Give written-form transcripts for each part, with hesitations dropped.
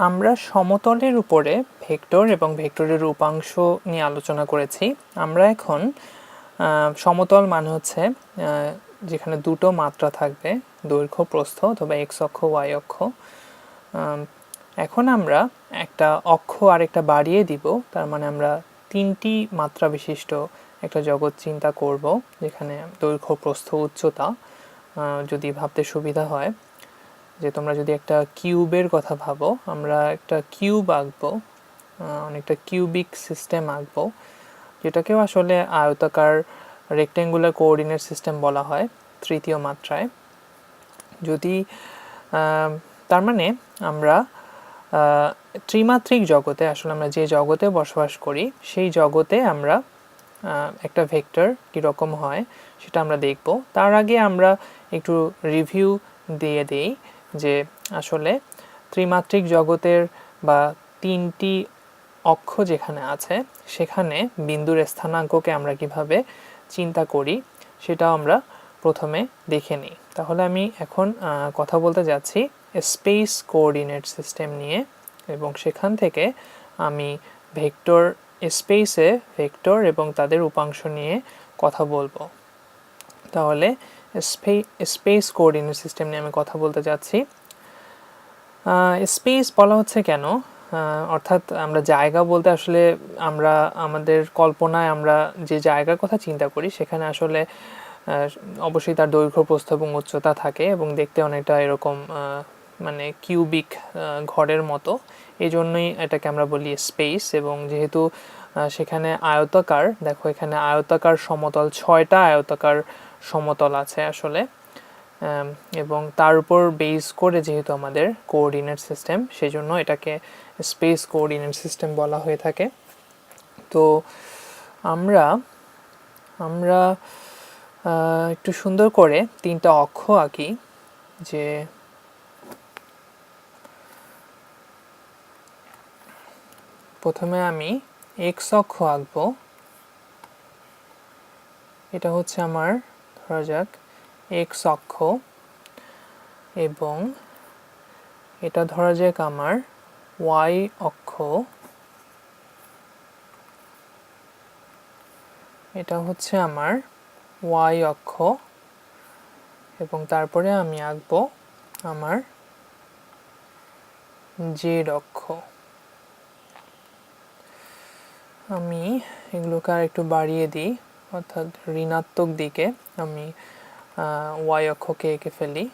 আমরা সমতলের উপরে ভেক্টর এবং ভেক্টরের উপাংশ নিয়ে আলোচনা করেছি। আমরা এখন সমতল মানে হচ্ছে যেখানে দুটো মাত্রা থাকবে, দৈর্ঘ্য প্রস্থ অথবা এক্স অক্ষ ওয়াই অক্ষ। এখন আমরা একটা অক্ষ আরেকটা বাড়িয়ে দিব, তার মানে আমরা তিনটি মাত্রা বিশিষ্ট একটা জগৎ চিন্তা করব, যেখানে দৈর্ঘ্য প্রস্থ উচ্চতা। যদি ভাবতে সুবিধা হয় যে তোমরা যদি একটা কিউবের কথা ভাবো, আমরা একটা কিউব আঁকবো, অনেকটা কিউবিক সিস্টেম আঁকবো, যেটাকেও আসলে আয়তাকার রেক্টেঙ্গুলার কোঅর্ডিনেট সিস্টেম বলা হয় তৃতীয় মাত্রায়। যদি তার মানে আমরা ত্রিমাত্রিক জগতে, আসলে আমরা যে জগতে বসবাস করি সেই জগতে আমরা একটা ভেক্টর কীরকম হয় সেটা আমরা দেখব। তার আগে আমরা একটু রিভিউ দিয়ে দিই যে আসলে ত্রিমাত্রিক জগতের বা তিনটি অক্ষ যেখানে আছে সেখানে বিন্দুর স্থানাঙ্ককে আমরা কিভাবে চিন্তা করি সেটাও আমরা প্রথমে দেখে নিই। তাহলে আমি এখন কথা বলতে যাচ্ছি স্পেস কোঅর্ডিনেট সিস্টেম নিয়ে, এবং সেখান থেকে আমি ভেক্টর স্পেসে ভেক্টর এবং তাদের উপাংশ নিয়ে কথা বলবো। তাহলে স্পেস কোঅর্ডিনেট সিস্টেম নিয়ে আমি কথা বলতে যাচ্ছি। স্পেস বলা হচ্ছে কেন, অর্থাৎ আমরা জায়গা বলতে আসলে আমরা আমাদের কল্পনায় আমরা যে জায়গার কথা চিন্তা করি সেখানে আসলে অবশ্যই তার দৈর্ঘ্য প্রস্থ এবং উচ্চতা থাকে এবং দেখতে অনেকটা এরকম মানে কিউবিক ঘরের মতো, এই জন্যই এটাকে আমরা বলি স্পেস। এবং যেহেতু সেখানে আয়তাকার, দেখো এখানে আয়তাকার সমতল, 6টা আয়তাকার সমতল আছে আসলে, এবং তার উপর বেস করে যেহেতু আমাদের কোঅর্ডিনেট সিস্টেম, সেই জন্য এটাকে স্পেস কোঅর্ডিনেট সিস্টেম বলা হয়ে থাকে। তো আমরা আমরা একটু সুন্দর করে তিনটা অক্ষ আঁকি। যে প্রথমে আমি এক্স অক্ষ আঁকবো, এটা হচ্ছে আমার ধরা যাক এক্স অক্ষ, এবং এটা ধরা যাক আমার ওয়াই অক্ষ, এটা হচ্ছে আমার ওয়াই অক্ষ, এবং তারপরে আমি আঁকবো আমার জেড অক্ষ। আমি এগুলোকে আর একটু বাড়িয়ে দিই, অর্থাৎ ঋণাত্মক দিকে আমি ওয়াই অক্ষকে এঁকে ফেলি।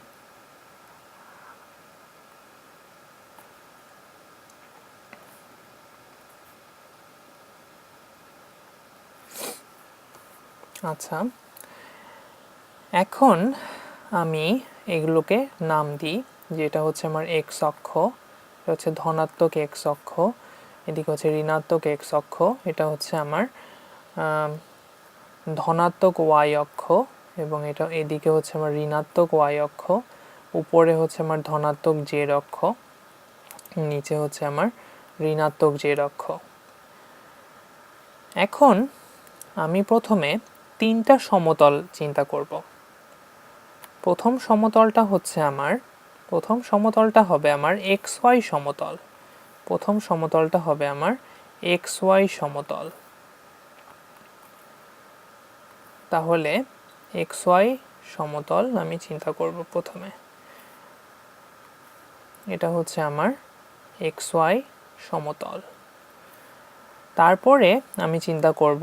আচ্ছা, এখন আমি এগুলোকে নাম দিই, যেটা হচ্ছে আমার এক্স অক্ষ, এটা হচ্ছে ধনাত্মক এক্স অক্ষ, এদিকে হচ্ছে ঋণাত্মক এক্স অক্ষ, এটা হচ্ছে আমার ধনাত্মক ওয়াই অক্ষ, এবং এটা এদিকে হচ্ছে আমার ঋণাত্মক ওয়াই অক্ষ, উপরে হচ্ছে আমার ধনাত্মক জেড অক্ষ, নিচে হচ্ছে আমার ঋণাত্মক জেড অক্ষ। এখন আমি প্রথমে তিনটা সমতল চিন্তা করব। প্রথম সমতলটা হবে আমার এক্স ওয়াই সমতল। প্রথম সমতলটা হবে আমার এক্স ওয়াই সমতল। তাহলে এক্স ওয়াই সমতল আমি চিন্তা করব প্রথমে, এটা হচ্ছে আমার এক্স ওয়াই সমতল। তারপরে আমি চিন্তা করব,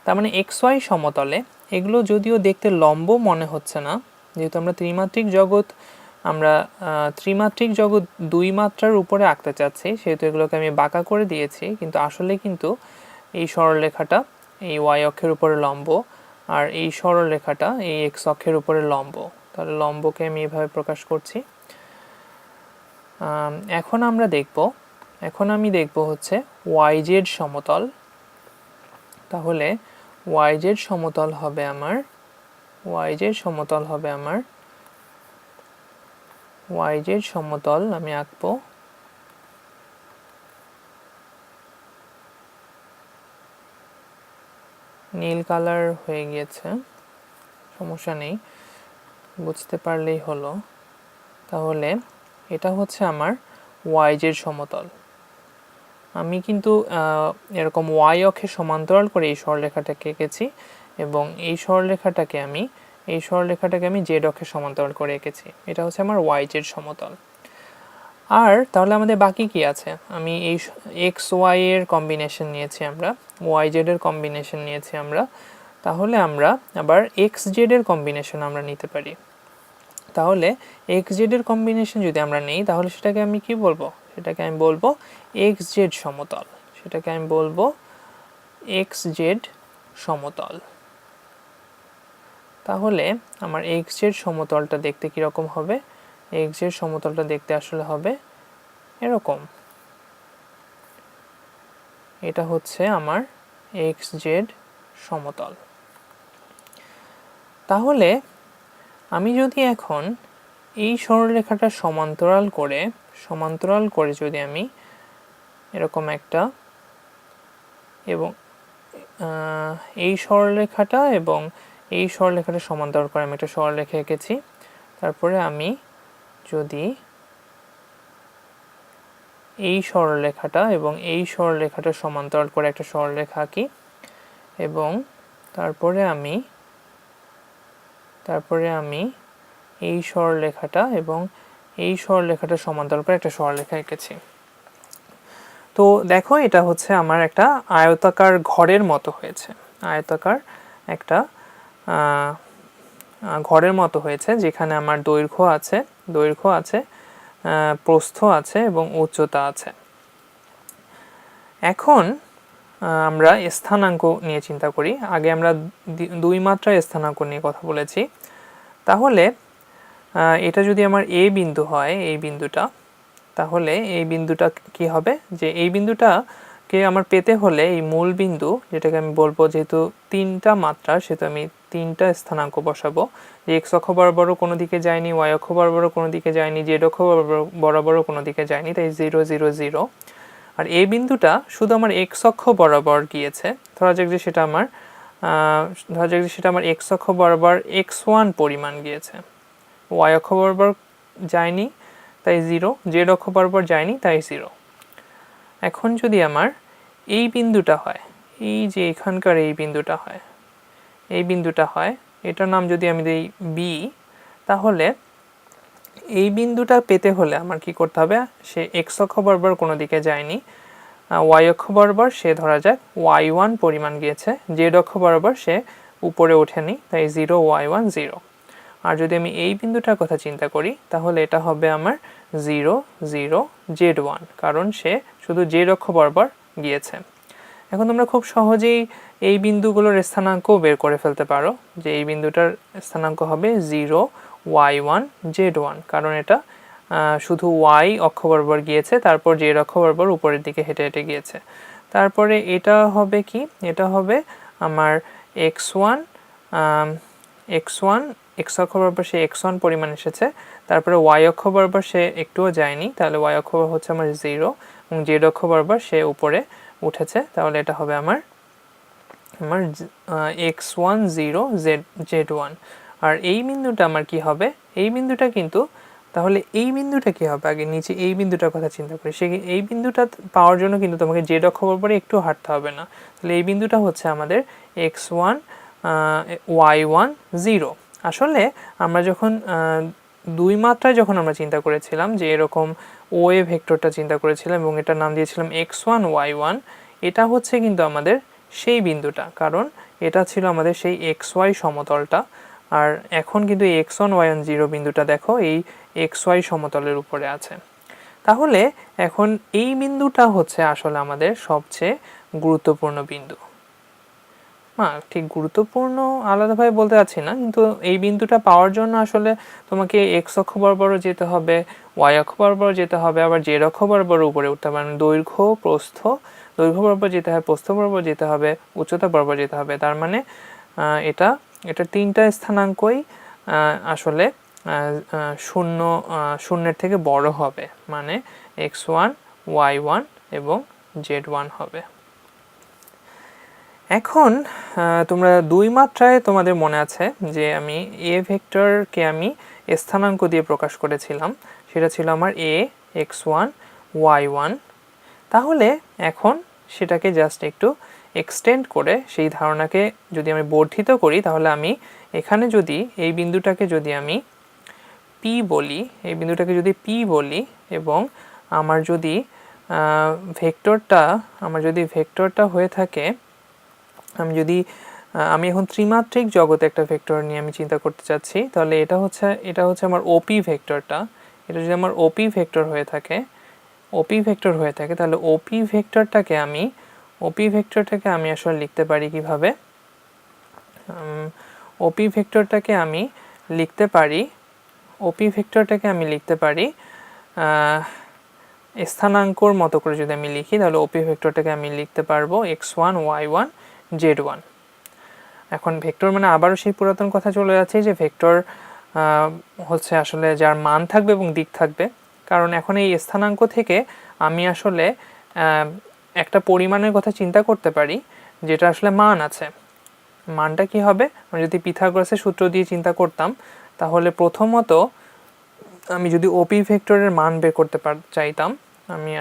তার মানে এক্স ওয়াই সমতলে এগুলো যদিও দেখতে লম্ব মনে হচ্ছে না, যেহেতু আমরা ত্রিমাত্রিক জগৎ দুই মাত্রার উপরে আঁকতে চাচ্ছি, সেহেতু এগুলোকে আমি বাঁকা করে দিয়েছি, কিন্তু আসলে কিন্তু এই সরলরেখাটা এই ওয়াই অক্ষের উপরে লম্ব, আর এই সরলরেখাটা এই এক্স অক্ষের উপরে লম্ব। তাহলে লম্বকে আমি এভাবে প্রকাশ করছি। এখন আমি দেখব হচ্ছে ওয়াই জেড সমতল। তাহলে ওয়াই জেড সমতল হবে আমার ওয়াই জেড সমতল আমি আঁকবো নীল কালার হয়ে গিয়েছে, সমস্যা নেই, বুঝতে পারলেই হলো। তাহলে এটা হচ্ছে আমার yz সমতল। আমি কিন্তু এরকম y অক্ষের সমান্তরাল করে এই সরলরেখাটাকে এঁকেছি এবং এই সরলরেখাটাকে আমি z অক্ষের সমান্তরাল করে এঁকেছি। এটা হচ্ছে আমার yz সমতল। আর তাহলে আমাদের বাকি কি আছে? আমি এই x y এর কম্বিনেশন নিয়েছি, আমরা yz এর কম্বিনেশন নিয়েছি আমরা, তাহলে আমরা আবার xz এর কম্বিনেশন আমরা নিতে পারি। তাহলে xz এর কম্বিনেশন যদি আমরা নেই তাহলে সেটাকে আমি কি বলবো? সেটাকে আমি বলবো xz সমতল। xz সমতল। তাহলে আমার xz সমতলটা দেখতে কীরকম হবে? xz সমতলটা দেখতে আসলে হবে এরকম। এটা হচ্ছে আমার xz সমতল। তাহলে আমি যদি এখন এই সরলরেখাটা সমান্তরাল করে যদি আমি এরকম একটা এবং এই সরলরেখাটা এবং এই সরলরেখাটা সমান্তরাল করে আমি একটা সরলরেখা এঁকেছি, তারপরে আমি যদি এই সরলরেখাটা এবং এই সরলরেখাটা সমান্তরাল করে একটা সরলরেখা আঁকি এবং তারপরে আমি এই সরলরেখাটা এবং এই সরলরেখাটা সমান্তরাল করে একটা সরলরেখা এঁকেছি। তো দেখো এটা হচ্ছে আমার একটা আয়তাকার ঘরের মতো হয়েছে, আয়তাকার একটা ঘরের মতো হয়েছে, যেখানে আমার দৈর্ঘ্য আছে, প্রস্থ আছে এবং উচ্চতা আছে। এখন আমরা স্থানাঙ্ক নিয়ে চিন্তা করি। আগে আমরা দুই মাত্রার স্থানাঙ্ক নিয়ে কথা বলেছি। তাহলে এটা যদি আমার এ বিন্দু হয়, এই বিন্দুটা, তাহলে এই বিন্দুটা কি হবে? যে এই বিন্দুটাকে আমার পেতে হলে এই মূল বিন্দু, যেটাকে আমি বলবো যেহেতু তিনটা মাত্রা, সেহেতু আমি তিনটা স্থানাঙ্ক বসাবো, যে এক্স অক্ষ বরাবরও কোনো দিকে যায়নি, ওয়াই অক্ষ বরাবরও কোনো দিকে যায়নি, জেড অক্ষ বরাবরও কোনো দিকে যায়নি, তাই 0 0 0। আর এই বিন্দুটা শুধু আমার এক্স অক্ষ বরাবর গিয়েছে। ধরা যাক যে সেটা আমার এক্স অক্ষ বরাবর x1 পরিমাণ গিয়েছে, ওয়াই অক্ষ বরাবর যায়নি তাই 0, জেড অক্ষ বরাবর যায়নি তাই 0। এখন যদি আমার এই বিন্দুটা হয়, এই যে এখানকার এই বিন্দুটা হয়, এটার নাম যদি আমি দিই বি, তাহলে এই বিন্দুটা পেতে হলে আমার কি করতে হবে? সে এক্স অক্ষ বরাবর কোনো দিকে যায়নি, ওয়াই অক্ষ বরাবর সে ধরা যাক y1 পরিমাণ গিয়েছে, জেড অক্ষ বরাবর সে উপরে ওঠেনি তাই 0 y1 0। আর যদি আমি এই বিন্দুটার কথা চিন্তা করি তাহলে এটা হবে আমার 0 0 z1, কারণ সে শুধু জেড অক্ষ বরাবর গিয়েছে। এখন তোমরা খুব সহজেই এই বিন্দুগুলোর স্থানাঙ্ক বের করে ফেলতে পারো, যে এই বিন্দুটার স্থানাঙ্ক হবে 0 y1 z1, কারণ এটা শুধু y অক্ষ বরাবর গিয়েছে, তারপর জেড অক্ষ বরাবর উপরের দিকে হেঁটে হেঁটে গিয়েছে। তারপরে এটা হবে কি? এটা হবে আমার x1 x অক্ষ বরাবর সে x1 পরিমাণ এসেছে, তারপরে y অক্ষ বরাবর সে একটুও যায়নি, তাহলে y অক্ষ হচ্ছে আমার 0 এবং জেড অক্ষ বরাবর সে উপরে উঠেছে, তাহলে এটা হবে আমার x1 0 z1। আর এই বিন্দুটা আমার কি হবে? এই বিন্দুটা কিন্তু, তাহলে এই বিন্দুটা কি হবে? আগে নিচে এই বিন্দুটার কথা চিন্তা করি। এই বিন্দুটা পাওয়ার জন্য কিন্তু তোমাকে জেড অক্ষ বরাবর একটু হাঁটতে হবে না। তাহলে এই বিন্দুটা হচ্ছে আমাদের x1 y1 0। আসলে আমরা যখন দুই মাত্রায় যখন আমরা চিন্তা করেছিলাম, যে এরকম ওয়ে ভেক্টরটা চিন্তা করেছিলাম এবং এটার নাম দিয়েছিলাম x1 y1, এটা হচ্ছে কিন্তু আমাদের সেই বিন্দুটা, কারণ এটা ছিল আমাদের সেই xy সমতলটা। আর এখন কিন্তু এই x1 y1 0 বিন্দুটা দেখো এই xy সমতলের উপরে আছে। তাহলে এখন এই বিন্দুটা হচ্ছে আসলে আমাদের সবচেয়ে গুরুত্বপূর্ণ বিন্দু। ঠিক গুরুত্বপূর্ণ আলাদাভাবে বলতে চাচ্ছি না, কিন্তু এই বিন্দুটা পাওয়ার জন্য আসলে তোমাকে এক্স অক্ষ বরাবরও যেতে হবে, ওয়াই অক্ষ বরাবর যেতে হবে, আবার জেড অক্ষ বরাবর উপরে উঠতে হবে। দৈর্ঘ্য বরাবর যেতে হবে, প্রস্থ বরাবর যেতে হবে, উচ্চতা বরাবর যেতে হবে। তার মানে এটা তিনটা স্থানাঙ্কই আসলে শূন্যের থেকে বড় হবে, মানে x1 y1 এবং z1 হবে। এখন তোমরা দুই মাত্রায় তোমাদের মনে আছে যে আমি এ ভেক্টরকে আমি স্থানাঙ্ক দিয়ে প্রকাশ করেছিলাম, সেটা ছিল আমার a x1 y1। তাহলে এখন সেটাকে জাস্ট একটু এক্সটেন্ড করে সেই ধারণাকে যদি আমি বর্ধিত করি, তাহলে আমি এখানে যদি এই বিন্দুটাকে যদি আমি পি বলি, এই বিন্দুটাকে যদি পি বলি, এবং আমার যদি ভেক্টরটা হয়ে থাকে, আমি এখন ত্রিমাত্রিক জগতে একটা ভেক্টর নিয়ে আমি চিন্তা করতে চাচ্ছি, তাহলে এটা হচ্ছে আমার ওপি ভেক্টরটা। এটা যদি আমার ওপি ভেক্টর হয়ে থাকে, তাহলে ওপি ভেক্টরটাকে আমি আসলে লিখতে পারি কিভাবে? ওপি ভেক্টরটাকে আমি লিখতে পারি স্থানাঙ্কর মতো করে যদি আমি লিখি, তাহলে ওপি ভেক্টরটাকে আমি লিখতে পারবো x1 y1 z1। এখন ভেক্টর মানে আবারও সেই পুরাতন কথা চলে যাচ্ছে যে ভেক্টর হচ্ছে আসলে যার মান থাকবে এবং দিক থাকবে। কারণ এখন এই স্থানাঙ্ক থেকে আমি আসলে একটা পরিমাণের কথা চিন্তা করতে পারি যেটা আসলে মান আছে। মানটা কি হবে? আমি যদি পিথাগোরাসের সূত্র দিয়ে চিন্তা করতাম, তাহলে প্রথমত আমি যদি ওপি ভেক্টরের মান বের করতে চাইতাম, আমি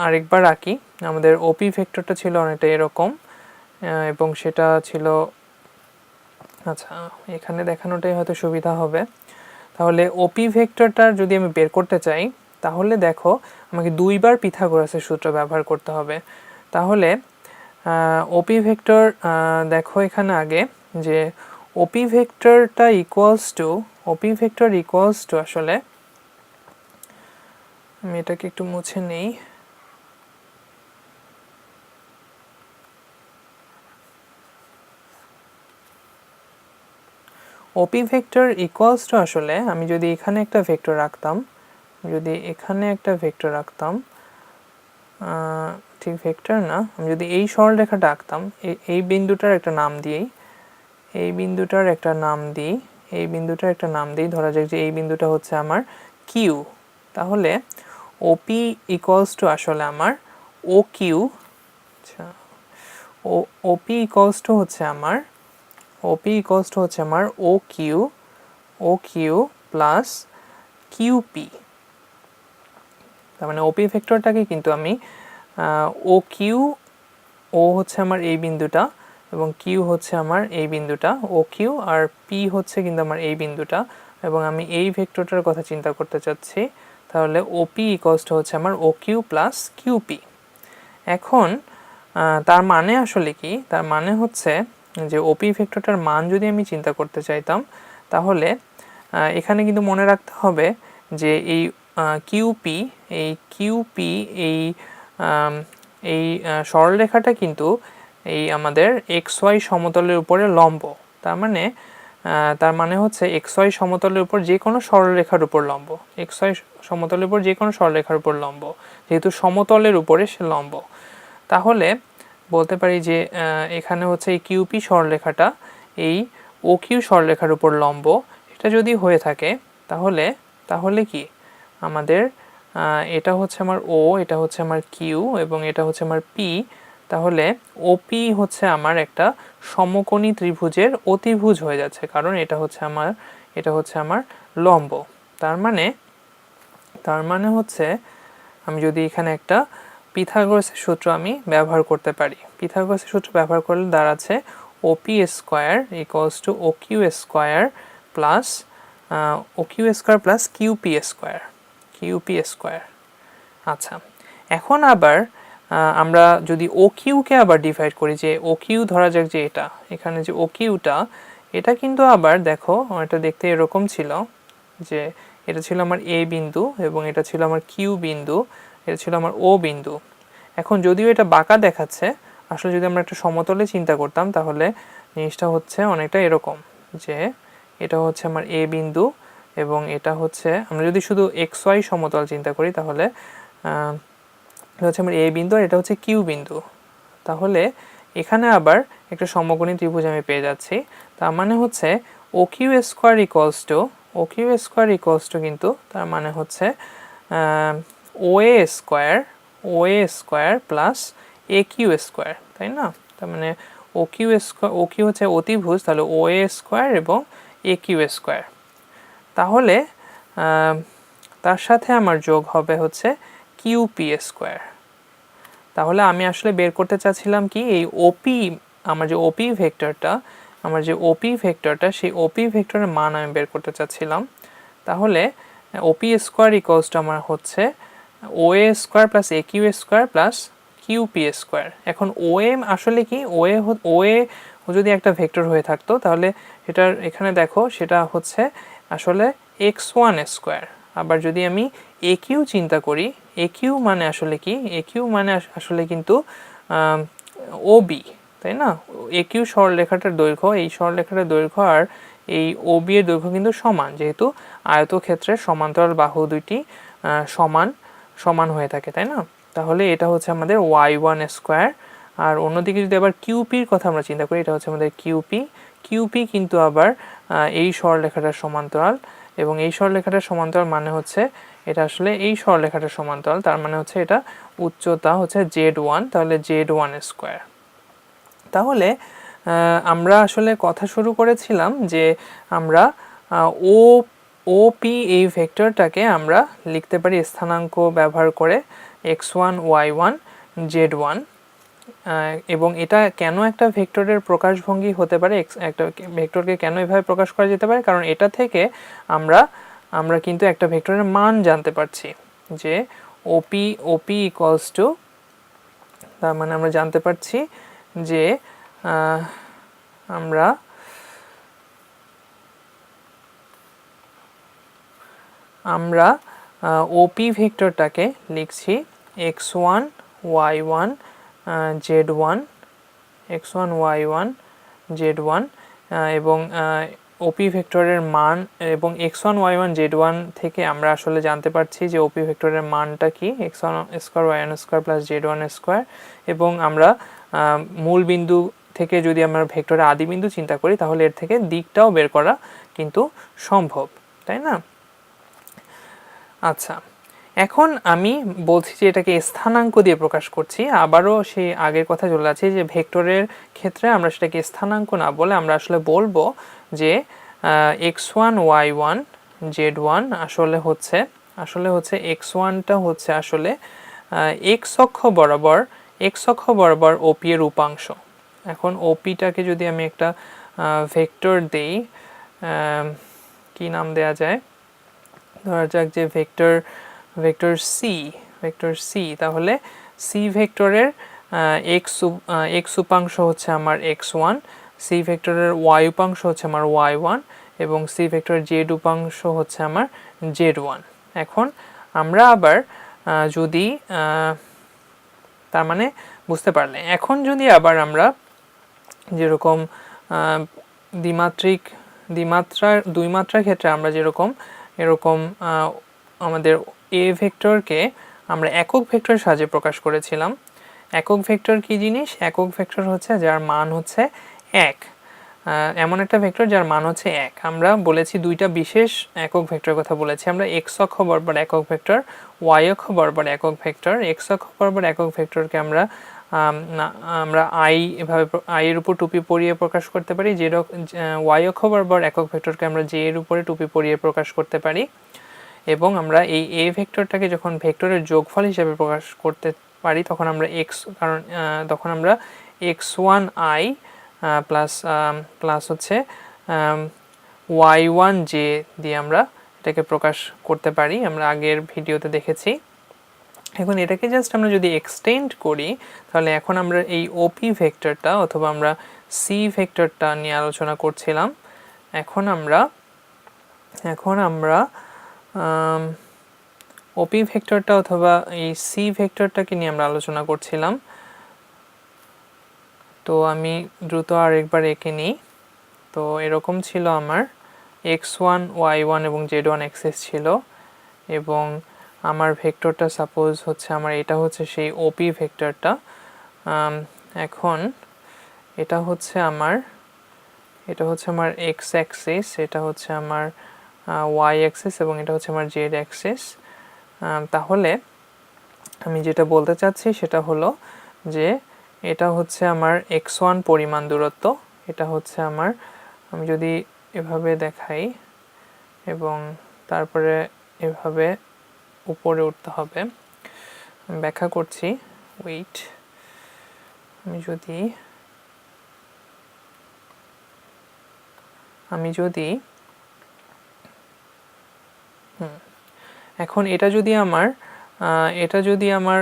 আরেকবার আঁকি। আমাদের ওপি ভেক্টরটা ছিল অনেকটা এরকম, এবং সেটা ছিল, আচ্ছা এখানে দেখানোটাই হয়তো সুবিধা হবে। তাহলে ওপি ভেক্টরটা যদি আমি বের করতে চাই, তাহলে দেখো আমাকে দুইবার পিথাগোরাসের সূত্র ব্যবহার করতে হবে। তাহলে ওপি ভেক্টর, দেখো এখানে আগে যে ওপি ভেক্টর ইকুয়ালস টু আসলে, আমি এটাকে একটু মুছে নেই। ওপি ভেক্টর ইকুয়ালস টু আসলে, আমি যদি এখানে একটা ভেক্টর রাখতাম, ঠিক ভেক্টর না, আমি যদি এই সরলরেখাটা আঁকতাম, এই বিন্দুটার একটা নাম দিই, ধরা যাক যে এই বিন্দুটা হচ্ছে আমার কিউ। তাহলে ওপি ইকুয়ালস টু আসলে আমার ও কিউ, আচ্ছা ওপি ইকুয়ালস টু হচ্ছে আমার ও কিউ প্লাস কিউপি। তার মানে ওপি ভেক্টরটাকে কিন্তু আমি ও হচ্ছে আমার এই বিন্দুটা, এবং কিউ হচ্ছে আমার এই বিন্দুটা, ও কিউ, আর পি হচ্ছে কিন্তু আমার এই বিন্দুটা, এবং আমি এই ভেক্টরটার কথা চিন্তা করতে চাচ্ছি। তাহলে ওপি ইকুয়ালস টু হচ্ছে আমার ও কিউ প্লাস কিউপি। এখন তার মানে আসলে কি? তার মানে হচ্ছে যে ওপি ভেক্টরটার মান যদি আমি চিন্তা করতে চাইতাম, তাহলে এখানে কিন্তু মনে রাখতে হবে যে এই কিউপি এই সরলরেখাটা কিন্তু এই আমাদের এক্স ওয়াই সমতলের উপরে লম্ব। তার মানে হচ্ছে এক্স ওয়াই সমতলের উপর যে কোনো সরলরেখার উপর লম্ব, যেহেতু সমতলের উপরে সে লম্ব। তাহলে বলতে পারি যে এখানে হচ্ছে এই কিউপি সরলরেখাটা এই ও কিউ সরলরেখার উপর লম্ব। এটা যদি হয়ে থাকে, তাহলে কি আমাদের এটা হচ্ছে আমার ও, এটা হচ্ছে আমার কিউ, এবং এটা হচ্ছে আমার পি। তাহলে ওপি হচ্ছে আমার একটা সমকোণী ত্রিভুজের অতিভুজ হয়ে যাচ্ছে, কারণ এটা হচ্ছে আমার লম্ব। তার মানে হচ্ছে আমি যদি এখানে একটা পিথাগোরাসের সূত্র আমি ব্যবহার করতে পারি, পিথাগোরাসের সূত্র ব্যবহার করলে দাঁড়াচ্ছে OP square equals to O Q square plus QP square. আচ্ছা, এখন আবার আমরা যদি ও কিউকে আবার ডিভাইড করি, যে ও কিউ ধরা যাক যে এখানে যে ও কিউটা, এটা কিন্তু আবার দেখো এটা দেখতে এরকম ছিল যে এটা ছিল আমার এ বিন্দু, এবং এটা ছিল আমার কিউ বিন্দু, এটা ছিল আমার ও বিন্দু। এখন যদিও এটা বাঁকা দেখাচ্ছে, আসলে যদি আমরা একটা সমতলে চিন্তা করতাম, তাহলে জিনিসটা হচ্ছে অনেকটা এরকম যে এটা হচ্ছে আমার এ বিন্দু, এবং এটা হচ্ছে, আমরা যদি শুধু এক্স ওয়াই সমতল চিন্তা করি, তাহলে এটা হচ্ছে আমার এ বিন্দু, আর এটা হচ্ছে কিউ বিন্দু। তাহলে এখানে আবার একটা সমকোণী ত্রিভুজ আমি পেয়ে যাচ্ছি। তার মানে হচ্ছে O Q square equals two কিন্তু তার মানে হচ্ছে O A square plus A Q square, তাই না? তার মানে ও কিউ হচ্ছে অতিভুজ, তাহলে ও এ স্কোয়ার এবং এ কিউ স্কোয়ার। তার সাথে আমার যোগ হবে হচ্ছে কিউপি স্কোয়ার। তাহলে আমি আসলে বের করতে চাচ্ছিলাম কি এই ওপি, আমার যে ওপি ভেক্টরটা, সেই ওপি ভেক্টরের মান আমি বের করতে চাচ্ছিলাম। তাহলে ওপি স্কোয়ার ইকুয়ালস টু আমার হচ্ছে O A square plus A Q square plus QP square. এখন ও এম আসলে কি, ও এ যদি একটা ভেক্টর হয়ে থাকতো তাহলে এটার এখানে দেখো সেটা হচ্ছে আসলে x1 স্কোয়ার। আবার যদি আমি এ কিউ চিন্তা করি, এ কিউ মানে আসলে কি, এ কিউ মানে আসলে কিন্তু ও বি, তাই না? এ কিউ সরলরেখাটার দৈর্ঘ্য, এই সরলরেখাটার দৈর্ঘ্য আর এই ও বি এর দৈর্ঘ্য কিন্তু সমান, যেহেতু আয়তক্ষেত্রের সমান্তরাল বাহু দুইটি সমান সমান হয়ে থাকে, তাই না? তাহলে এটা হচ্ছে আমাদের y1 স্কোয়ার। আর অন্যদিকে যদি আবার কিউপির কথা আমরা চিন্তা করি, এটা হচ্ছে আমাদের কিউপি কিন্তু আবার এই সরলরেখাটার সমান্তরাল, এবং এই সরলরেখাটার সমান্তরাল মানে হচ্ছে এটা আসলে এই সরলরেখাটার সমান্তরাল, তার মানে হচ্ছে এটা উচ্চতা হচ্ছে z1, তাহলে z1 স্কোয়ার। তাহলে আমরা আসলে কথা শুরু করেছিলাম যে আমরা ও ওপি এই ভেক্টরটাকে আমরা লিখতে পারি স্থানাঙ্ক ব্যবহার করে x1 y1 z1, এবং এটা কেন একটা ভেক্টরের প্রকাশভঙ্গি হতে পারে, একটা ভেক্টরকে কেন এভাবে প্রকাশ করা যেতে পারে, কারণ এটা থেকে আমরা আমরা কিন্তু একটা ভেক্টরের মান জানতে পারছি যে ওপি ইকুয়ালস টু, তার মানে আমরা জানতে পারছি যে আমরা ওপি ভেক্টরটাকে লিখছি x1 y1 z1, x1 y1 z1, এবং ওপি ভেক্টরের মান এবং x1 y1 z1 থেকে আমরা আসলে জানতে পারছি যে ওপি ভেক্টরের মানটা কি, x1 square y1 square plus z1 square. এবং আমরা মূল বিন্দু থেকে যদি আমরা ভেক্টরের আদি বিন্দু চিন্তা করি তাহলে এর থেকে দিকটাও বের করা কিন্তু সম্ভব, তাই না? আচ্ছা, এখন আমি বলছি যে এটাকে স্থানাঙ্ক দিয়ে প্রকাশ করছি। আবারও সেই আগের কথা চলে যাচ্ছে যে ভেক্টরের ক্ষেত্রে আমরা সেটাকে স্থানাঙ্ক না বলে আমরা আসলে বলবো যে x1 y1 z1 আসলে হচ্ছে x1টা হচ্ছে আসলে x অক্ষ বরাবর ওপি এর উপাংশ। এখন ওপিটাকে যদি আমি একটা ভেক্টর দেই, কি নাম দেয়া যায়, ধরা যাক যে ভেক্টর সি, তাহলে সি ভেক্টরের এক্স উপাংশ হচ্ছে আমার x1, সি ভেক্টরের y উপাংশ হচ্ছে আমার y1, এবং সি ভেক্টরের জেড উপাংশ হচ্ছে আমার z1। এখন আমরা আবার যদি তার মানে বুঝতে পারলে, এখন যদি আবার আমরা যেরকম দুই মাত্রার ক্ষেত্রে আমরা যেরকম এরকম আমাদের এ ভেক্টরকে আমরা একক ভেক্টরের সাহায্যে প্রকাশ করেছিলাম। একক ভেক্টর কি জিনিস? একক ভেক্টর হচ্ছে যার মান হচ্ছে 1, এমন একটা ভেক্টর যার মান হচ্ছে 1। আমরা বলেছি দুইটা বিশেষ একক ভেক্টরের কথা বলেছি আমরা, x অক্ষ বরাবর একক ভেক্টর, y অক্ষ বরাবর একক ভেক্টর। x অক্ষ বরাবর একক ভেক্টরকে আমরা আই এর উপর টুপি পরিয়ে প্রকাশ করতে পারি, y অক্ষ বরাবর একক ভেক্টরকে আমরা j এর উপরে টুপি পরিয়ে প্রকাশ করতে পারি। এবং আমরা এই এ ভেক্টরটাকে যখন ভেক্টরের যোগফল হিসেবে প্রকাশ করতে পারি তখন আমরা x1i প্লাস হচ্ছে y1j দিয়ে আমরা এটাকে প্রকাশ করতে পারি, আমরা আগের ভিডিওতে দেখেছি। এখন এটাকে জাস্ট আমরা যদি এক্সটেন্ড করি তাহলে এখন আমরা এই ওপি ভেক্টরটা অথবা আমরা সি ভেক্টরটা নিয়ে আলোচনা করছিলাম। এখন আমরা ওপি ভেক্টরটা অথবা এই সি ভেক্টরটাকে নিয়ে আমরা আলোচনা করছিলাম। তো আমি দ্রুত আরেকবার এঁকে নিই। তো এরকম ছিল আমার x1 y1 এবং z1 অ্যাক্সিস ছিল, এবং আমার ভেক্টরটা সাপোজ হচ্ছে আমার এটা হচ্ছে সেই ওপি ভেক্টরটা। এখন এটা হচ্ছে আমার x অ্যাক্সিস, এটা হচ্ছে আমার y অ্যাক্সিস, এবং এটা হচ্ছে আমার z অ্যাক্সিস। তাহলে আমি যেটা বলতে চাচ্ছি সেটা হলো যে এটা হচ্ছে আমার x1 পরিমাণ দূরত্ব, এটা হচ্ছে আমার, আমি যদি এভাবে দেখাই এবং তারপরে এভাবে উপরে উঠতে হবে। আমি ব্যাখ্যা করছি, ওয়েট। আমি যদি এখন এটা যদি আমার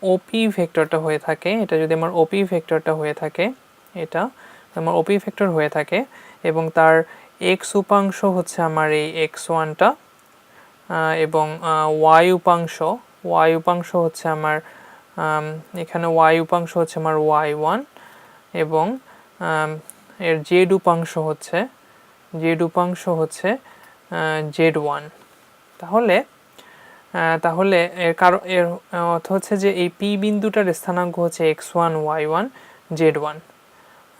ওপি ভেক্টরটা হয়ে থাকে, এটা যদি আমার ওপি ভেক্টরটা হয়ে থাকে, এটা আমার ওপি ভেক্টর হয়ে থাকে এবং তার এক্স উপাংশ হচ্ছে আমার এই x1টা এবং ওয়াই উপাংশ হচ্ছে আমার এখানে ওয়াই উপাংশ হচ্ছে আমার y1 এবং এর জেড উপাংশ হচ্ছে z1। তাহলে এর অর্থ হচ্ছে যে এই পি বিন্দুটার স্থানাঙ্ক হচ্ছে x1 y1 z1।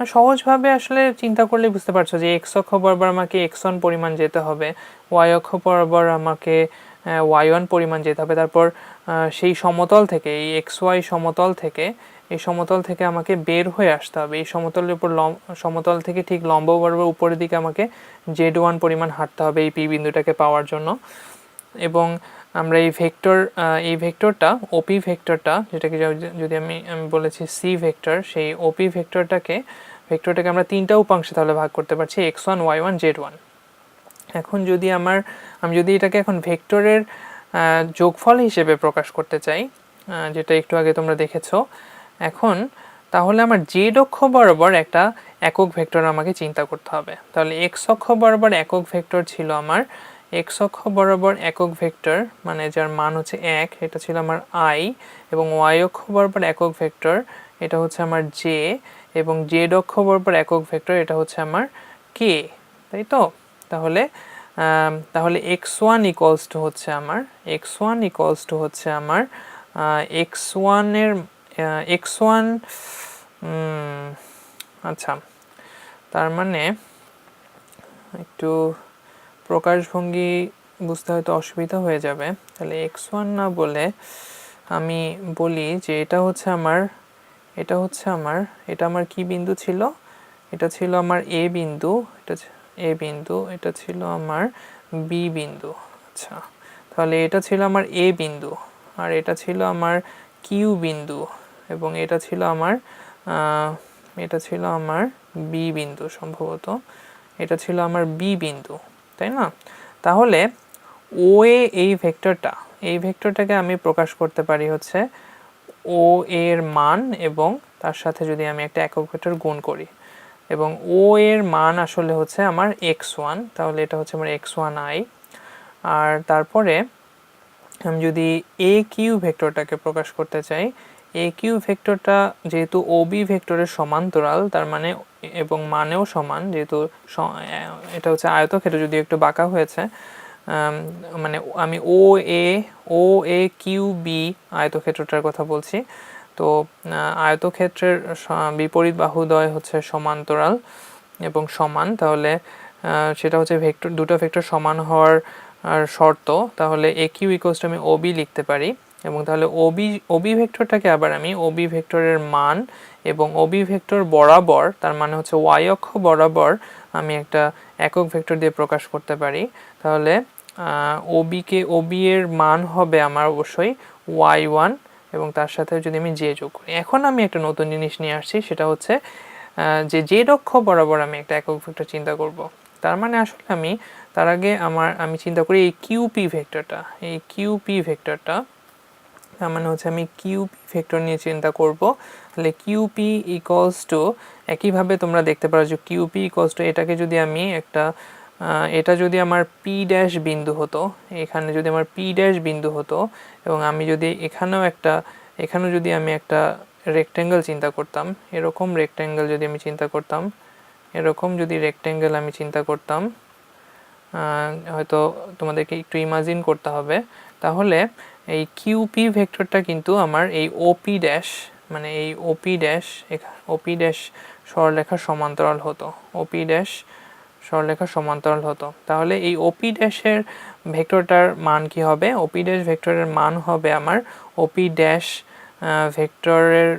সহজভাবে আসলে চিন্তা করলে বুঝতে পারছো যে এক্স অক্ষ বরাবর আমাকে x1 পরিমাণ যেতে হবে, ওয়াই অক্ষ বরাবর আমাকে y1 পরিমাণ যেতে হবে, তারপর সেই সমতল থেকে এই xy সমতল থেকে আমাকে বের হয়ে আসতে হবে, এই সমতলের উপর সমতল থেকে ঠিক লম্ব বরাবর উপরের দিকে আমাকে z1 পরিমাণ হাঁটতে হবে এই পি বিন্দুটাকে পাওয়ার জন্য। এবং আমরা এই ভেক্টরটা ওপি ভেক্টরটা, যেটাকে যদি আমি বলেছি সি ভেক্টর, সেই ওপি ভেক্টরটাকে আমরা তিনটা উপাংশে তাহলে ভাগ করতে পারছি, x1 y1 z1। এখন আমি যদি এটাকে এখন ভেক্টরের যোগফল হিসেবে প্রকাশ করতে চাই, যেটা একটু আগে তোমরা দেখেছো, এখন তাহলে আমার জেড অক্ষ বরাবর একটা একক ভেক্টর আমাকে চিন্তা করতে হবে। তাহলে এক্স অক্ষ বরাবর একক ভেক্টর ছিল আমার, এক্স অক্ষ বরাবর একক ভেক্টর মানে যার মান হচ্ছে 1, এটা ছিল আমার আই, এবং ওয়াই অক্ষ বরাবর একক ভেক্টর এটা হচ্ছে আমার জে, এবং জেড অক্ষ বরাবর একক ভেক্টর এটা হচ্ছে আমার কে, তাই তো? তাহলে x1 ইকুয়ালস টু হচ্ছে আমার x1 এর x1 আচ্ছা, তার মানে একটু প্রকাশভঙ্গি বুঝতে হয়তো অসুবিধা হয়ে যাবে। তাহলে x1 না বলে আমি বলি যে এটা আমার কি বিন্দু ছিল? এটা ছিল আমার এ বিন্দু, এটা ছিল আমার বি বিন্দু। আচ্ছা, তাহলে এটা ছিল আমার এ বিন্দু, আর এটা ছিল আমার কিউ বিন্দু, এবং এটা ছিল আমার বি বিন্দু, সম্ভবত এটা ছিল আমার বি বিন্দু, তাই না? তাহলে ও এই ভেক্টরটাকে আমি প্রকাশ করতে পারি হচ্ছে ও এর মান এবং তার সাথে যদি আমি একটা একক ভেক্টর গুণ করি, এবং ও এর মান আসলে হচ্ছে আমার x1, তাহলে এটা হচ্ছে আমার x1i। আর তারপরে আমি যদি এ কিউ ভেক্টরটাকে প্রকাশ করতে চাই, এ কিউ ভেক্টরটা যেহেতু ওবি ভেক্টরের সমান্তরাল, তার মানে এবং মানেও সমান, যেহেতু এটা হচ্ছে আয়তক্ষেত্র, যদি একটু বাঁকা হয়েছে, মানে আমি ও এ কিউ বি আয়তক্ষেত্রটার কথা বলছি। তো আয়তক্ষেত্রের বিপরীত বাহুদ্বয় হচ্ছে সমান্তরাল এবং সমান, তাহলে সেটা হচ্ছে দুটো ভেক্টর সমান হওয়ার শর্ত। তাহলে এ কিউ ইকুয়ালস টু আমি ওবি লিখতে পারি, এবং তাহলে ওবি ভেক্টরটাকে আবার আমি ওবি ভেক্টরের মান এবং ওবি ভেক্টর বরাবর, তার মানে হচ্ছে ওয়াই অক্ষ বরাবর আমি একটা একক ভেক্টর দিয়ে প্রকাশ করতে পারি। তাহলে ওবি এর মান হবে আমার অবশ্যই y1, এবং তার সাথে যদি আমি জে যোগ করি। এখন আমি একটা নতুন জিনিস নিয়ে আসছি, সেটা হচ্ছে যে জেড অক্ষ বরাবর আমি একটা একক ভেক্টর চিন্তা করব। তার মানে আসলে তার আগে আমি চিন্তা করি এই কিউপি ভেক্টরটা, তার মানে হচ্ছে আমি কিউপি ভেক্টর নিয়ে চিন্তা করব। তাহলে কিউপি ইকুয়ালস টু, একইভাবে তোমরা দেখতে পারো যে কিউপি ইকুয়ালস টু, এটাকে যদি আমি এটা যদি আমার পি ড্যাশ বিন্দু হতো, এখানে যদি আমার পি ড্যাশ বিন্দু হতো, এবং আমি যদি এখানেও যদি আমি একটা রেক্ট্যাঙ্গেল চিন্তা করতাম, এরকম রেক্ট্যাঙ্গেল যদি আমি চিন্তা করতাম, হয়তো তোমাদেরকে একটু ইমাজিন করতে হবে, তাহলে এই কিউপি ভেক্টরটা কিন্তু আমার এই ওপি ড্যাশ, মানে এই ওপি ড্যাশ সরলরেখার সমান্তরাল হতো। তাহলে এই ওপি ড্যাশের ভেক্টরটার মান কি হবে? ওপি ড্যাশ ভেক্টরের মান হবে আমার ওপি ড্যাশ ভেক্টরের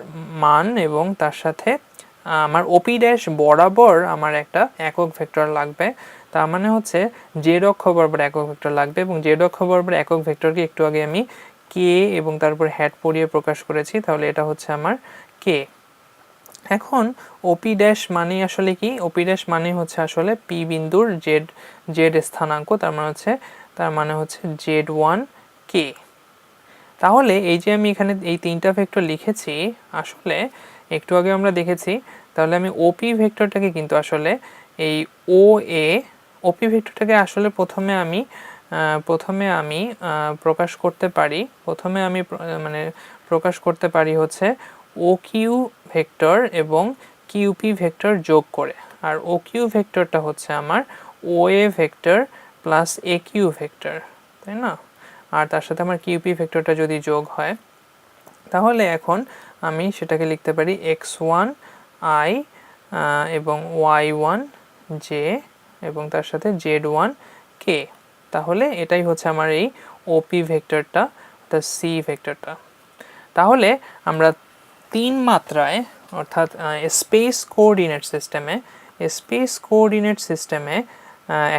মান এবং তার সাথে আমার ওপি ড্যাশ বরাবর আমার একটা একক ভেক্টর লাগবে। তার মানে হচ্ছে জেড অক্ষ বরাবর একক ভেক্টর লাগবে, এবং জেড অক্ষ বরাবর একক ভেক্টরকে একটু আগে আমি কে এবং তারপর হ্যাট পরিয়ে প্রকাশ করেছি, তাহলে এটা হচ্ছে আমার কে। এখন ওপি ড্যাশ মানে আসলে কি? ওপি ড্যাশ মানে হচ্ছে আসলে পি বিন্দুর জেড জেড স্থানাঙ্ক, তার মানে হচ্ছে জেড ওয়ান কে। তাহলে এই যে আমি এখানে এই তিনটা ভেক্টর লিখেছি, আসলে একটু আগে আমরা দেখেছি, তাহলে আমি ওপি ভেক্টরটাকে কিন্তু আসলে এই ও এ ওপি ভেক্টরটাকে আসলে প্রথমে আমি প্রকাশ করতে পারি, মানে প্রকাশ করতে পারি হচ্ছে ও কিউ ভেক্টর এবং কিউপি ভেক্টর যোগ করে। আর ও কিউ ভেক্টরটা হচ্ছে আমার O A vector plus A Q vector, তাই না? আর তার সাথে আমার কিউপি ভেক্টরটা যদি যোগ হয়, তাহলে এখন আমি সেটাকে লিখতে পারি x1 i এবং y1 j এবং তার সাথে z1 k। তাহলে এটাই হচ্ছে আমার এই ওপি ভেক্টরটা, অর্থাৎ সি ভেক্টরটা। তাহলে আমরা তিন মাত্রায় অর্থাৎ স্পেস কোঅর্ডিনেট সিস্টেমে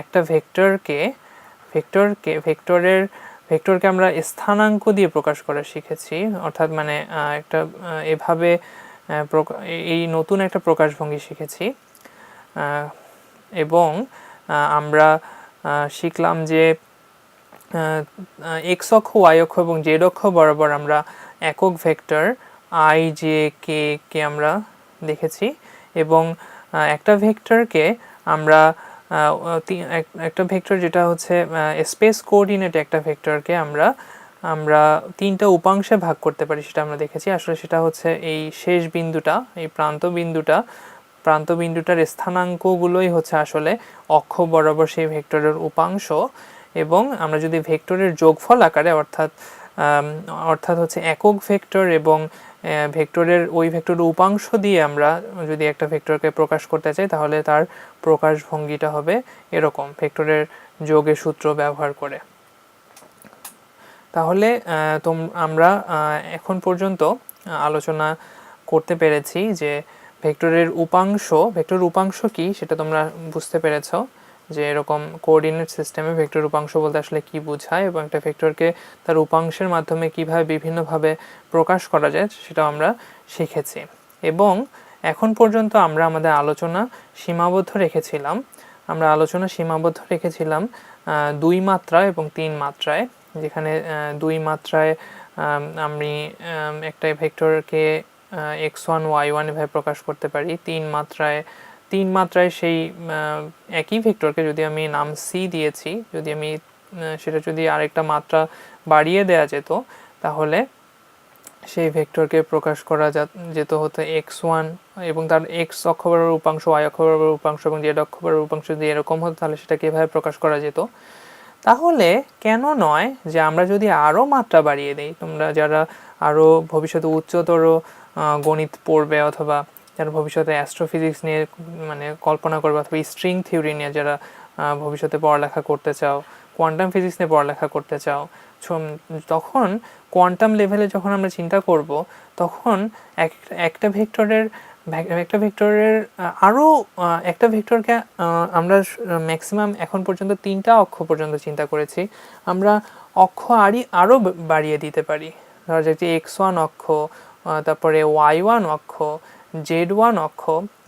একটা ভেক্টরকে আমরা স্থানাঙ্ক দিয়ে প্রকাশ করা শিখেছি, অর্থাৎ মানে একটা এভাবে এই নতুন একটা প্রকাশভঙ্গি শিখেছি। এবং আমরা শিখলাম যে এক্স অক্ষ, ওয়াই অক্ষ এবং জেড অক্ষ বরাবর আমরা একক ভেক্টর আই জে কে কে আমরা দেখেছি, এবং একটা ভেক্টরকে আমরা একটা ভেক্টর যেটা হচ্ছে স্পেস কোঅর্ডিনেটে একটা ভেক্টরকে আমরা তিনটা উপাংশে ভাগ করতে পারি, সেটা আমরা দেখেছি। আসলে সেটা হচ্ছে এই শেষ বিন্দুটা, এই প্রান্ত বিন্দুটার স্থানাঙ্কগুলোই হচ্ছে আসলে অক্ষ বরাবর সেই ভেক্টরের উপাংশ। এবং আমরা যদি ভেক্টরের যোগফল আকারে অর্থাৎ হচ্ছে একক ভেক্টর এবং ভেক্টরের উপাংশ দিয়ে আমরা যদি একটা ভেক্টরকে প্রকাশ করতে চাই, তাহলে তার প্রকাশভঙ্গিটা হবে এরকম, ভেক্টরের যোগের সূত্র ব্যবহার করে। তাহলে আমরা এখন পর্যন্ত আলোচনা করতে পেরেছি যে ভেক্টর উপাংশ কি সেটা তোমরা বুঝতে পেরেছ, যে এরকম কোঅর্ডিনেট সিস্টেমে ভেক্টর উপাংশ বলতে আসলে কি বোঝায়, এবং একটা ভেক্টরকে তার উপাংশের মাধ্যমে কিভাবে বিভিন্নভাবে প্রকাশ করা যায় সেটাও আমরা শিখেছি। এবং এখন পর্যন্ত আমরা আমাদের আলোচনা সীমাবদ্ধ রেখেছিলাম দুই মাত্রা এবং তিন মাত্রায়, যেখানে দুই মাত্রায় আমি একটা ভেক্টরকে x1 y1 এভাবে প্রকাশ করতে পারি। তিন মাত্রায় সেই একই ভেক্টরকে যদি আমি নাম সি দিয়েছি, সেটা যদি আরেকটা মাত্রা বাড়িয়ে দেওয়া যেত, তাহলে সেই ভেক্টরকে প্রকাশ করা যেত হতে x1 এবং তার x অক্ষ বরাবর উপাংশ, y অক্ষ বরাবর উপাংশ এবং z অক্ষ বরাবর উপাংশ যদি এরকম হতো, তাহলে সেটাকে এভাবে প্রকাশ করা যেত। তাহলে কেন নয় যে আমরা যদি আরও মাত্রা বাড়িয়ে দিই, তোমরা যারা আরও ভবিষ্যতে উচ্চতর গণিত পড়বে অথবা যারা ভবিষ্যতে অ্যাস্ট্রোফিজিক্স নিয়ে মানে কল্পনা করবে, অথবা স্ট্রিং থিওরি নিয়ে যারা ভবিষ্যতে পড়ালেখা করতে চাও, কোয়ান্টাম ফিজিক্স নিয়ে পড়ালেখা করতে চাও, তখন কোয়ান্টাম লেভেলে যখন আমরা চিন্তা করব, তখন একটা ভেক্টরের আরও একটা ভেক্টরকে আমরা ম্যাক্সিমাম এখন পর্যন্ত তিনটা অক্ষ পর্যন্ত চিন্তা করেছি, আমরা অক্ষ আরও বাড়িয়ে দিতে পারি। ধরা যাক যে x1 অক্ষ, তারপরে y1 অক্ষ, z1 অক্ষ।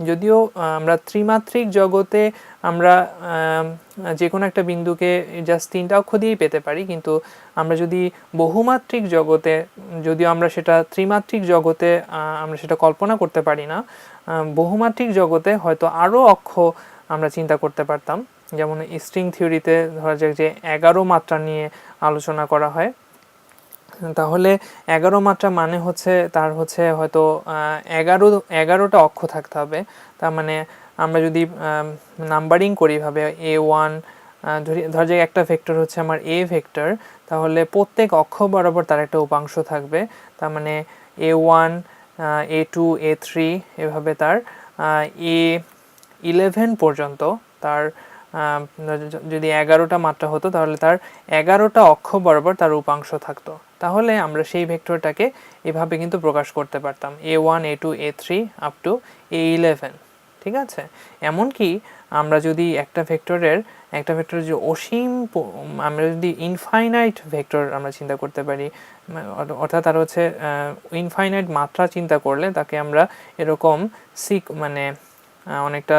যদিও আমরা ত্রিমাত্রিক জগতে আমরা যে কোনো একটা বিন্দুকে জাস্ট তিনটা অক্ষ দিয়েই পেতে পারি, কিন্তু আমরা যদি বহুমাত্রিক জগতে, যদিও আমরা সেটা ত্রিমাত্রিক জগতে আমরা সেটা কল্পনা করতে পারি না, বহুমাত্রিক জগতে হয়তো আরও অক্ষ আমরা চিন্তা করতে পারতাম। যেমন স্ট্রিং থিওরিতে ধরা যাক যে 11 মাত্রা নিয়ে আলোচনা করা হয়, তাহলে 11 মাত্রা মানে হচ্ছে তার হচ্ছে হয়তো 11টা অক্ষ থাকতে হবে। তার মানে আমরা যদি নাম্বারিং করি ভাবে A1, ধরা যাক একটা ভেক্টর হচ্ছে আমার এ ভেক্টর, তাহলে প্রত্যেক অক্ষ বরাবর তার একটা উপাংশ থাকবে। তার মানে A1, A2, A3 এভাবে তার A11 পর্যন্ত তার যদি 11টা মাত্রা হতো তাহলে তার 11টা অক্ষ বরাবর তার উপাংশ থাকতো, তাহলে আমরা সেই ভেক্টরটাকে এভাবে কিন্তু প্রকাশ করতে পারতাম a1 a2 a3 up to a11। ঠিক আছে, এমনকি আমরা যদি একটা ভেক্টরের যে অসীম আমরা যদি ইনফাইনাইট ভেক্টর আমরা চিন্তা করতে পারি, অর্থাৎ আর হচ্ছে ইনফাইনাইট মাত্রা চিন্তা করলে তাকে আমরা এরকম মানে অনেকটা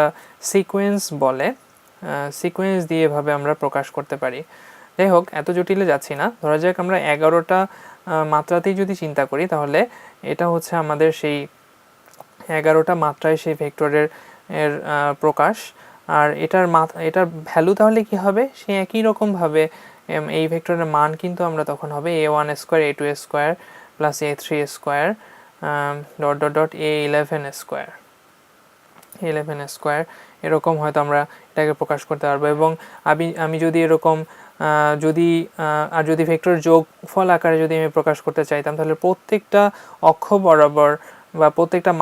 সিকোয়েন্স বলে, সিকোয়েন্স দিয়ে এভাবে আমরা প্রকাশ করতে পারি। যাই হোক, এত জটিলে যাচ্ছি না, ধরা যাক আমরা 11টা মাত্রাতেই যদি চিন্তা করি তাহলে এটা হচ্ছে আমাদের সেই 11টা মাত্রায় সেই ভেক্টরের প্রকাশ। আর এটার ভ্যালু তাহলে কি হবে, সেই একই রকমভাবে এই ভেক্টরের মান কিন্তু আমরা তখন হবে a1 square a2 square plus a3 square dot dot dot a11 square এরকম হয়তো আমরা এটাকে প্রকাশ করতে পারবো। এবং আমি যদি এরকম যদি ভেক্টর যোগফল আকারে যদি আমি প্রকাশ করতে চাইতাম তাহলে প্রত্যেকটা অক্ষ বরাবর বা প্রত্যেকটা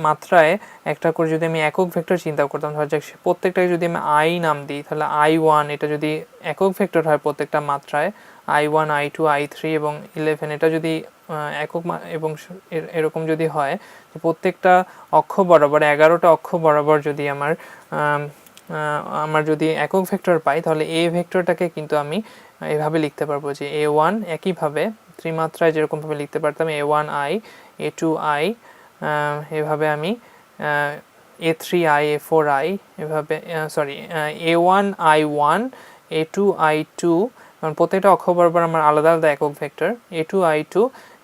মাত্রায় একটা করে যদি আমি একক ভেক্টর চিন্তা করতাম, ধরা যাক প্রত্যেকটাকে যদি আমি আই নাম দিই তাহলে i1 এটা যদি একক ভেক্টর হয় প্রত্যেকটা মাত্রায়, i1 i2 i3 এবং 11 এটা যদি একক এবং এরকম যদি হয়, প্রত্যেকটা অক্ষ বরাবর 11টা অক্ষ বরাবর যদি আমার যদি একক ভেক্টর পাই তাহলে এ ভেক্টরটাকে কিন্তু আমি এভাবে লিখতে পারবো যে a1 একইভাবে ত্রিমাত্রায় যেরকমভাবে লিখতে পারতাম a1i a2i, এভাবে আমি a3i a4i এভাবে a1i1 a2i2, প্রত্যেকটা অক্ষ বরাবর আমার আলাদা আলাদা একক ভেক্টর a2i2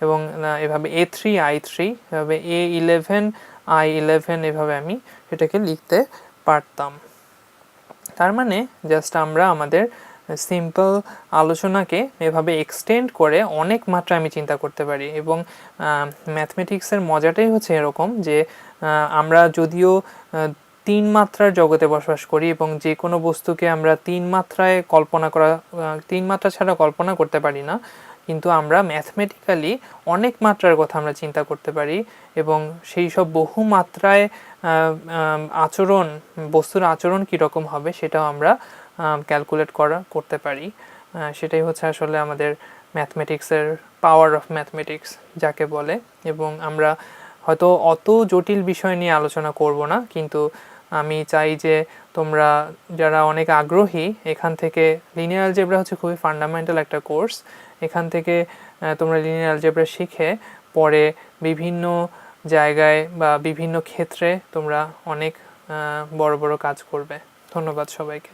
এবং এভাবে a3i3 এভাবে a11i11 এভাবে আমি এটাকে লিখতে পারতাম। তার মানে জাস্ট আমরা আমাদের সিম্পল আলোচনাকে এভাবে এক্সটেন্ড করে অনেক মাত্রা আমি চিন্তা করতে পারি। এবং ম্যাথমেটিক্সের মজাটাই হচ্ছে এরকম যে আমরা যদিও 3 মাত্রার জগতে বসবাস করি এবং যে কোনো বস্তুকে আমরা 3 মাত্রা ছাড়া কল্পনা করতে পারি না, কিন্তু আমরা ম্যাথমেটিক্যালি অনেক মাত্রার কথা আমরা চিন্তা করতে পারি এবং সেই সব বহু মাত্রায় বস্তুর আচরণ কীরকম হবে সেটাও আমরা ক্যালকুলেট করতে পারি। সেটাই হচ্ছে আসলে আমাদের ম্যাথমেটিক্সের পাওয়ার অফ ম্যাথমেটিক্স যাকে বলে। এবং আমরা হয়তো অত জটিল বিষয় নিয়ে আলোচনা করব না, কিন্তু আমি চাই যে তোমরা যারা অনেক আগ্রহী, এখান থেকে লিনিয়ার অ্যালজেব্রা হচ্ছে খুবই ফান্ডামেন্টাল একটা কোর্স, এখান থেকে তোমরা লিনিয়ার অ্যালজেব্রা শিখে পরে বিভিন্ন জায়গায় বা বিভিন্ন ক্ষেত্রে তোমরা অনেক বড় বড় কাজ করবে। ধন্যবাদ সবাইকে।